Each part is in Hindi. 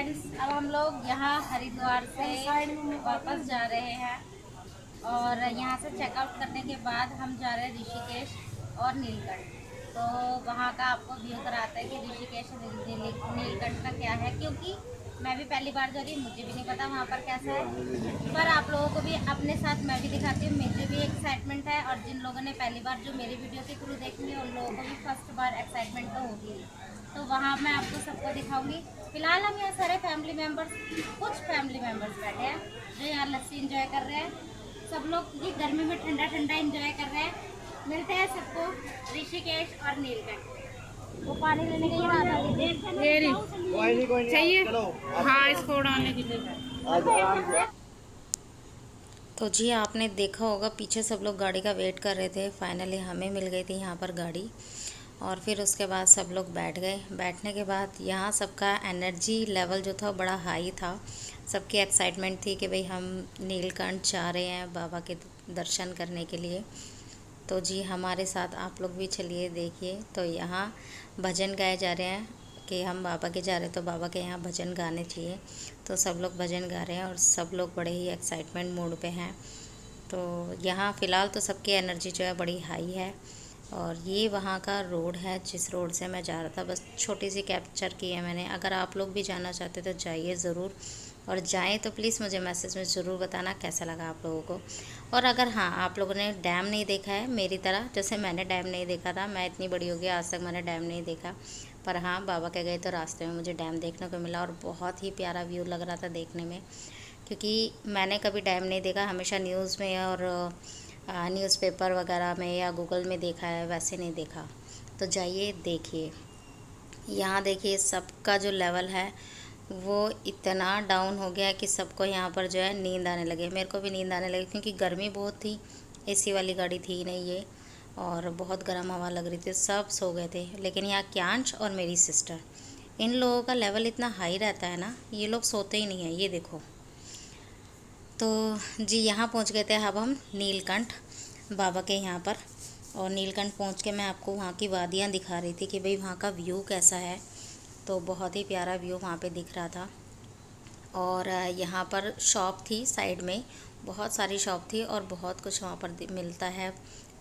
फ्रेंड्स, अब हम लोग यहाँ हरिद्वार से वापस जा रहे हैं और यहाँ से चेकआउट करने के बाद हम जा रहे हैं ऋषिकेश और नीलकंठ। तो वहाँ का आपको व्यू कराता है कि ऋषिकेश और नीलकंठ का क्या है, क्योंकि मैं भी पहली बार जा रही हूँ, मुझे भी नहीं पता वहाँ पर कैसा है। पर आप लोगों को भी अपने साथ मैं भी दिखाती हूँ, मुझे भी एक्साइटमेंट है। और जिन लोगों ने पहली बार जो मेरी वीडियो के थ्रू देखी है उन लोगों को भी फर्स्ट बार एक्साइटमेंट तो होगी। तो वहाँ मैं आपको सबको दिखाऊंगी। फिलहाल हम यहाँ सारे फैमिली मेम्बर्स, कुछ फैमिली मेम्बर्स बैठे हैं जो यहाँ लस्सी इंजॉय कर रहे हैं। सब लोग ये गर्मी में ठंडा ठंडा इंजॉय कर रहे हैं। मिलते हैं सबको ऋषिकेश और नीलकंठ। वो पानी लेने के लिए चाहिए। हाँ, इसको उड़ाने के लिए। तो जी आपने देखा होगा पीछे सब लोग गाड़ी का वेट कर रहे थे। फाइनली हमें मिल गई थी यहाँ पर गाड़ी और फिर उसके बाद सब लोग बैठ गए। बैठने के बाद यहाँ सबका एनर्जी लेवल जो था बड़ा हाई था। सबकी एक्साइटमेंट थी कि भाई हम नीलकंठ जा रहे हैं बाबा के दर्शन करने के लिए। तो जी हमारे साथ आप लोग भी चलिए देखिए। तो यहाँ भजन गाए जा रहे हैं कि हम बाबा के जा रहे हैं तो बाबा के यहाँ भजन गाने चाहिए। तो सब लोग भजन गा रहे हैं और सब लोग बड़े ही एक्साइटमेंट मूड पे हैं। तो यहाँ फ़िलहाल तो सबकी एनर्जी जो है बड़ी हाई है। और ये वहाँ का रोड है जिस रोड से मैं जा रहा था, बस छोटी सी कैप्चर की है मैंने। अगर आप लोग भी जाना चाहते तो जाइए ज़रूर, और जाएं तो प्लीज़ मुझे मैसेज में ज़रूर बताना कैसा लगा आप लोगों को। और अगर हाँ आप लोगों ने डैम नहीं देखा है मेरी तरह, जैसे मैंने डैम नहीं देखा था, मैं इतनी बड़ी हो गई आज तक मैंने डैम नहीं देखा, पर हाँ बाबा के गए तो रास्ते में मुझे डैम देखने को मिला और बहुत ही प्यारा व्यू लग रहा था देखने में। क्योंकि मैंने कभी डैम नहीं देखा, हमेशा न्यूज़ में और न्यूज़पेपर वगैरह में या गूगल में देखा है, वैसे नहीं देखा। तो जाइए देखिए। यहाँ देखिए सबका जो लेवल है वो इतना डाउन हो गया है कि सबको यहाँ पर जो है नींद आने लगे। मेरे को भी नींद आने लगी क्योंकि गर्मी बहुत थी, एसी वाली गाड़ी थी नहीं ये, और बहुत गर्म हवा लग रही थी, सब सो गए थे। लेकिन यहाँ क्यांश और मेरी सिस्टर, इन लोगों का लेवल इतना हाई रहता है ना, ये लोग सोते ही नहीं हैं, ये देखो। तो जी यहाँ पहुँच गए थे अब हम नीलकंठ बाबा के यहाँ पर। और नीलकंठ पहुँच के मैं आपको वहाँ की वादियाँ दिखा रही थी कि भाई वहाँ का व्यू कैसा है। तो बहुत ही प्यारा व्यू वहाँ पे दिख रहा था। और यहाँ पर शॉप थी साइड में, बहुत सारी शॉप थी और बहुत कुछ वहाँ पर मिलता है,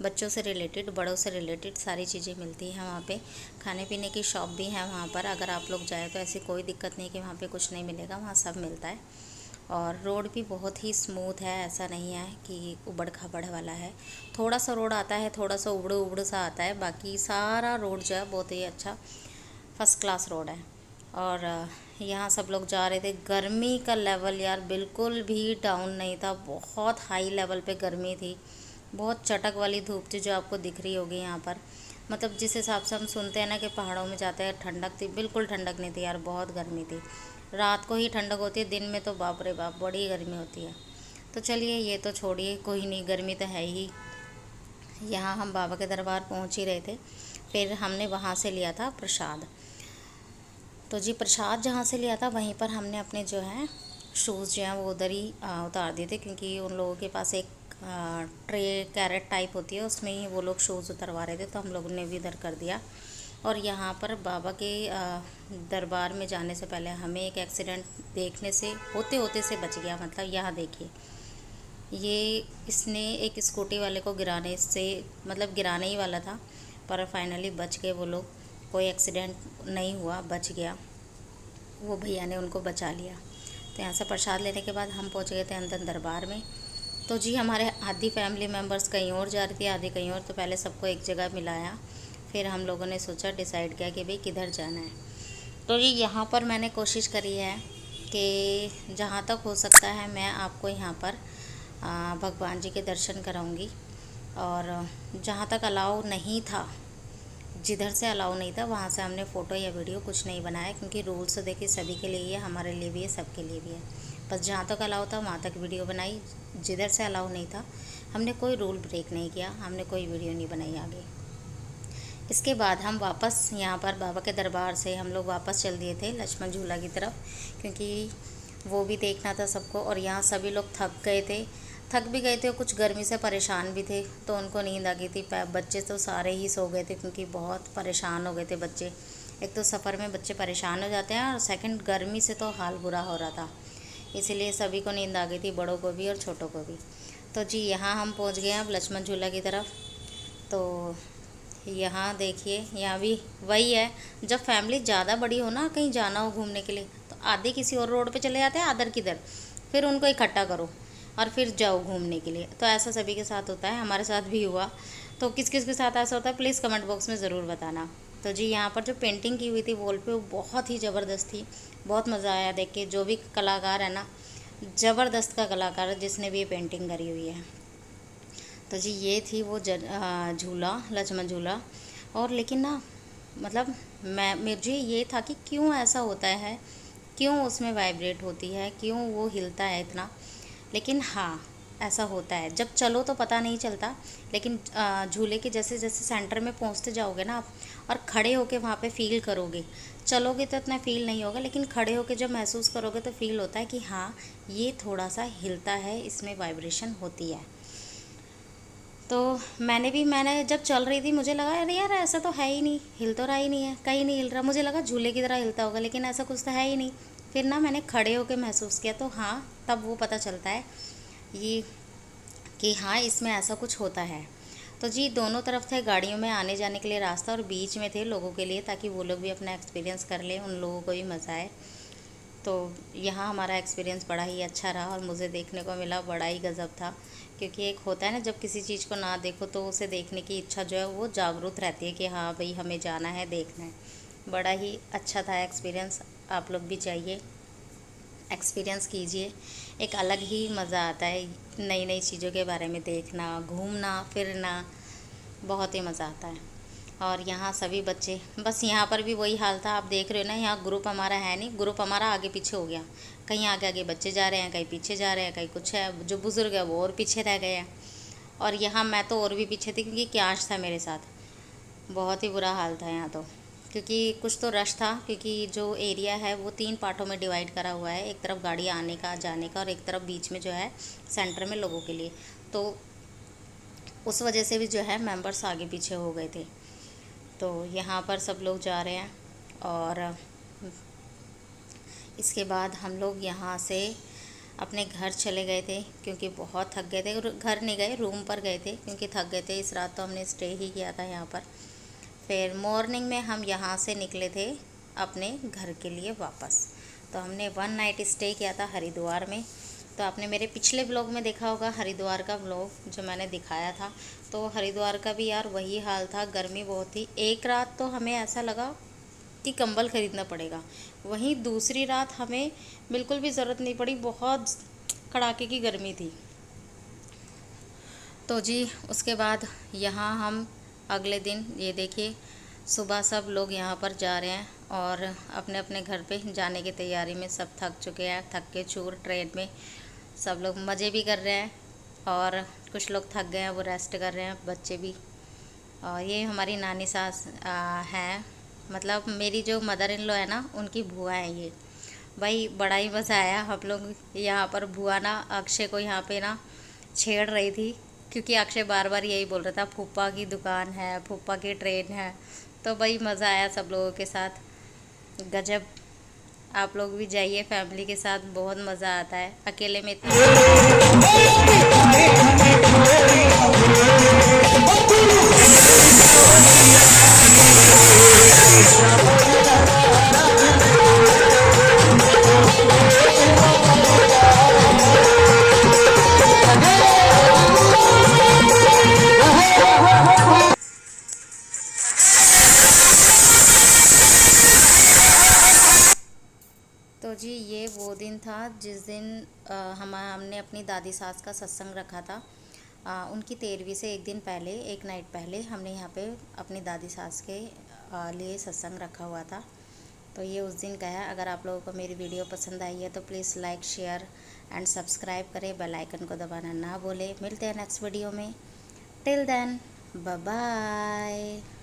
बच्चों से रिलेटेड बड़ों से रिलेटेड सारी चीज़ें मिलती हैं वहाँ पे। खाने पीने की शॉप भी है वहाँ पर, अगर आप लोग जाए तो ऐसी कोई दिक्कत नहीं कि वहाँ पे कुछ नहीं मिलेगा, वहाँ सब मिलता है। और रोड भी बहुत ही स्मूथ है, ऐसा नहीं है कि उबड़ खाबड़ वाला है। थोड़ा सा रोड आता है, थोड़ा सा उबड़ उबड़ सा आता है, बाकी सारा रोड जो है बहुत ही अच्छा फर्स्ट क्लास रोड है। और यहाँ सब लोग जा रहे थे। गर्मी का लेवल यार बिल्कुल भी डाउन नहीं था, बहुत हाई लेवल पे गर्मी थी, बहुत चटक वाली धूप थी जो आपको दिख रही होगी यहाँ पर। मतलब जिस हिसाब से हम सुनते हैं ना कि पहाड़ों में जाते हैं ठंडक थी, बिल्कुल ठंडक नहीं थी यार, बहुत गर्मी थी। रात को ही ठंडक होती है, दिन में तो बाप रे बाप बड़ी गर्मी होती है। तो चलिए ये तो छोड़िए, कोई नहीं, गर्मी तो है ही। यहाँ हम बाबा के दरबार पहुँच ही रहे थे, फिर हमने वहाँ से लिया था प्रसाद। तो जी प्रसाद जहाँ से लिया था वहीं पर हमने अपने जो है शूज़ जो हैं वो उधर ही उतार दिए थे, क्योंकि उन लोगों के पास एक ट्रे कैरेट टाइप होती है, उसमें ही वो लोग शूज़ उतरवा रहे थे, तो हम लोगों ने भी इधर कर दिया। और यहाँ पर बाबा के दरबार में जाने से पहले हमें एक एक्सीडेंट देखने से होते होते से बच गया। मतलब यहाँ देखिए, ये इसने एक स्कूटी वाले को गिराने से, मतलब गिराने ही वाला था, पर फाइनली बच गए वो लोग, कोई एक्सीडेंट नहीं हुआ, बच गया, वो भैया ने उनको बचा लिया। तो यहाँ से प्रसाद लेने के बाद हम पहुँच गए थे अंदर दरबार में। तो जी हमारे आधी फैमिली मेम्बर्स कहीं और जा रही थी, आधी कहीं और, तो पहले सबको एक जगह मिलाया, फिर हम लोगों ने सोचा, डिसाइड किया कि भाई किधर जाना है। तो जी यहाँ पर मैंने कोशिश करी है कि जहाँ तक हो सकता है मैं आपको यहाँ पर भगवान जी के दर्शन कराऊंगी। और जहाँ तक अलाउ नहीं था, जिधर से अलाउ नहीं था वहाँ से हमने फ़ोटो या वीडियो कुछ नहीं बनाया, क्योंकि रूल्स तो देखिए सभी के लिए है, हमारे लिए भी है, सबके लिए भी है। बस जहाँ तक अलाउ था वहाँ तक वीडियो बनाई, जिधर से अलाउ नहीं था हमने कोई रूल ब्रेक नहीं किया, हमने कोई वीडियो नहीं बनाई आगे। इसके बाद हम वापस यहाँ पर बाबा के दरबार से हम लोग वापस चल दिए थे लक्ष्मण झूला की तरफ, क्योंकि वो भी देखना था सबको। और यहाँ सभी लोग थक भी गए थे, कुछ गर्मी से परेशान भी थे, तो उनको नींद आ गई थी। बच्चे तो सारे ही सो गए थे क्योंकि बहुत परेशान हो गए थे बच्चे, एक तो सफ़र में बच्चे परेशान हो जाते हैं और सेकंड गर्मी से तो हाल बुरा हो रहा था, इसीलिए सभी को नींद आ गई थी, बड़ों को भी और छोटों को भी। तो जी यहाँ हम पहुँच गए अब लक्ष्मण झूला की तरफ। तो यहाँ देखिए, यहाँ भी वही है, जब फैमिली ज़्यादा बड़ी हो ना, कहीं जाना हो घूमने के लिए, तो आधे किसी और रोड पे चले जाते हैं, आधर किधर, फिर उनको इकट्ठा करो और फिर जाओ घूमने के लिए। तो ऐसा सभी के साथ होता है, हमारे साथ भी हुआ। तो किस किस के साथ ऐसा होता है प्लीज़ कमेंट बॉक्स में ज़रूर बताना। तो जी यहाँ पर जो पेंटिंग की हुई थी वॉल पे, वो बहुत ही ज़बरदस्त थी, बहुत मज़ा आया देख के। जो भी कलाकार है ना, ज़बरदस्त का कलाकार है जिसने भी ये पेंटिंग करी हुई है। तो जी ये थी वो झूला, लक्ष्मण झूला। और लेकिन ना मतलब मुझे ये था कि क्यों ऐसा होता है, क्यों उसमें वाइब्रेट होती है, क्यों वो हिलता है इतना। लेकिन हाँ, ऐसा होता है, जब चलो तो पता नहीं चलता, लेकिन झूले के जैसे जैसे सेंटर में पहुंचते जाओगे ना आप, और खड़े होके वहाँ पे फील करोगे, चलोगे तो इतना फील नहीं होगा, लेकिन खड़े होके जब महसूस करोगे तो फील होता है कि हाँ ये थोड़ा सा हिलता है, इसमें वाइब्रेशन होती है। तो मैंने जब चल रही थी मुझे लगा अरे यार ऐसा तो है ही नहीं, हिल तो रहा ही नहीं है, कहीं नहीं हिल रहा, मुझे लगा झूले की तरह हिलता होगा, लेकिन ऐसा कुछ तो है ही नहीं। फिर ना मैंने खड़े होकर महसूस किया, तो हाँ तब वो पता चलता है ये कि हाँ इसमें ऐसा कुछ होता है। तो जी दोनों तरफ थे गाड़ियों में आने जाने के लिए रास्ता, और बीच में थे लोगों के लिए, ताकि वो लोग भी अपना एक्सपीरियंस कर लें, उन लोगों को भी मज़ा आए। तो यहाँ हमारा एक्सपीरियंस बड़ा ही अच्छा रहा, और मुझे देखने को मिला बड़ा ही गज़ब था। क्योंकि एक होता है ना, जब किसी चीज़ को ना देखो तो उसे देखने की इच्छा जो है वो जागरूक रहती है कि हाँ भाई हमें जाना है, देखना है। बड़ा ही अच्छा था एक्सपीरियंस, आप लोग भी चाहिए एक्सपीरियंस कीजिए, एक अलग ही मज़ा आता है नई नई चीज़ों के बारे में देखना, घूमना फिरना, बहुत ही मज़ा आता है। और यहाँ सभी बच्चे, बस यहाँ पर भी वही हाल था, आप देख रहे हो ना, यहाँ ग्रुप हमारा है नहीं, ग्रुप हमारा आगे पीछे हो गया, कहीं आगे आगे बच्चे जा रहे हैं, कहीं पीछे जा रहे हैं, कहीं कुछ है, जो बुज़ुर्ग है वो और पीछे रह गए हैं। और यहाँ मैं तो और भी पीछे थी, क्योंकि क्याश था मेरे साथ, बहुत ही बुरा हाल था यहाँ तो। क्योंकि कुछ तो रश था, क्योंकि जो एरिया है वो 3 पार्टों में डिवाइड करा हुआ है, एक तरफ गाड़ी आने का जाने का, और एक तरफ बीच में जो है सेंटर में लोगों के लिए। तो उस वजह से भी जो है मेंबर्स आगे पीछे हो गए थे। तो यहाँ पर सब लोग जा रहे हैं, और इसके बाद हम लोग यहाँ से अपने घर चले गए थे, क्योंकि बहुत थक गए थे। घर नहीं गए, रूम पर गए थे, क्योंकि थक गए थे, इस रात तो हमने स्टे ही किया था यहाँ पर। फिर मॉर्निंग में हम यहाँ से निकले थे अपने घर के लिए वापस। तो हमने 1 नाइट स्टे किया था हरिद्वार में। तो आपने मेरे पिछले ब्लॉग में देखा होगा हरिद्वार का ब्लॉग जो मैंने दिखाया था। तो हरिद्वार का भी यार वही हाल था, गर्मी बहुत थी। एक रात तो हमें ऐसा लगा कि कंबल ख़रीदना पड़ेगा, वहीं दूसरी रात हमें बिल्कुल भी ज़रूरत नहीं पड़ी, बहुत कड़ाके की गर्मी थी। तो जी उसके बाद यहाँ हम अगले दिन, ये देखिए सुबह सब लोग यहाँ पर जा रहे हैं, और अपने अपने घर पे जाने की तैयारी में सब थक चुके हैं, थक के चूर। ट्रेन में सब लोग मज़े भी कर रहे हैं, और कुछ लोग थक गए हैं वो रेस्ट कर रहे हैं, बच्चे भी। और ये हमारी नानी सास हैं, मतलब मेरी जो मदर इन लॉ है ना, उनकी बुआ है ये। भाई बड़ा ही मज़ा आया। हम लोग यहाँ पर बुआ ना अक्षय को यहाँ पे ना छेड़ रही थी, क्योंकि अक्षय बार बार यही बोल रहा था फूफा की दुकान है, फूफा की ट्रेन है। तो भाई मज़ा आया सब लोगों के साथ, गजब। आप लोग भी जाइए फैमिली के साथ, बहुत मज़ा आता है, अकेले में इतना। तो जी ये वो दिन था जिस दिन हमने अपनी दादी सास का सत्संग रखा था। उनकी 13वीं से एक दिन पहले, एक नाइट पहले हमने यहाँ पे अपनी दादी सास के लिए सत्संग रखा हुआ था। तो ये उस दिन का है। अगर आप लोगों को मेरी वीडियो पसंद आई है तो please like, share and subscribe करें, बेल आइकन को दबाना ना भूलें। मिलते हैं नेक्स्ट वीडियो में। Till then bye bye.